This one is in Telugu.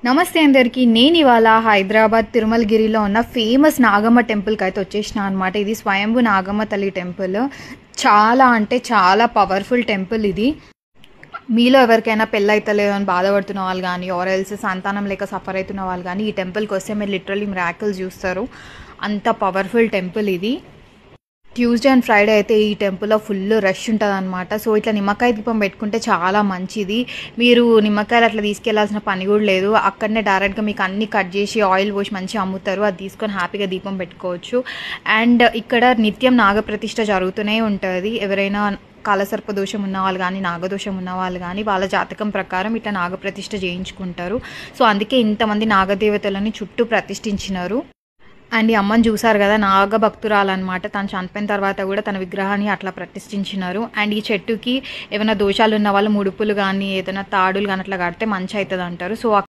నమస్తే అందరికీ. నేను ఇవాళ హైదరాబాద్ తిరుమలగిరిలో ఉన్న ఫేమస్ నాగమ్మ టెంపుల్కి అయితే వచ్చేసిన అనమాట. ఇది స్వయంభు నాగమ్మ తల్లి టెంపుల్. చాలా అంటే చాలా పవర్ఫుల్ టెంపుల్ ఇది. మీలో ఎవరికైనా పెళ్ళైతలేదు అని బాధపడుతున్న వాళ్ళు కానీ ఎల్స్ సంతానం లేక సఫర్ అవుతున్న వాళ్ళు కానీ ఈ టెంపుల్కి వస్తే మీరు లిటరల్లీ మిరాకిల్స్ చూస్తారు. అంత పవర్ఫుల్ టెంపుల్ ఇది. ట్యూస్డే అండ్ ఫ్రైడే అయితే ఈ టెంపుల్లో ఫుల్ రష్ ఉంటుంది అనమాట. సో ఇట్లా నిమ్మకాయ దీపం పెట్టుకుంటే చాలా మంచిది. మీరు నిమ్మకాయలు అట్లా తీసుకెళ్లాల్సిన పని కూడా లేదు. అక్కడనే డైరెక్ట్గా మీకు అన్ని కట్ చేసి ఆయిల్ పోసి మంచిగా అమ్ముతారు. అది తీసుకొని హ్యాపీగా దీపం పెట్టుకోవచ్చు. అండ్ ఇక్కడ నిత్యం నాగప్రతిష్ఠ జరుగుతూనే ఉంటుంది. ఎవరైనా కాలసర్ప దోషం ఉన్న వాళ్ళు కానీ నాగదోషం ఉన్న వాళ్ళు కానీ వాళ్ళ జాతకం ప్రకారం ఇట్లా నాగప్రతిష్ఠ చేయించుకుంటారు. సో అందుకే ఇంతమంది నాగదేవతలని చుట్టూ ప్రతిష్ఠించినారు. అండ్ ఈ అమ్మని చూసారు కదా, నాగ భక్తురాలన్నమాట. తను చనిపోయిన తర్వాత కూడా తన విగ్రహాన్ని అట్లా ప్రతిష్ఠించినారు. అండ్ ఈ చెట్టుకి ఏమైనా దోషాలు ఉన్న వాళ్ళు ముడుపులు కానీ ఏదైనా తాడులు కానీ అట్లా కడితే మంచి అవుతుంది అంటారు. సో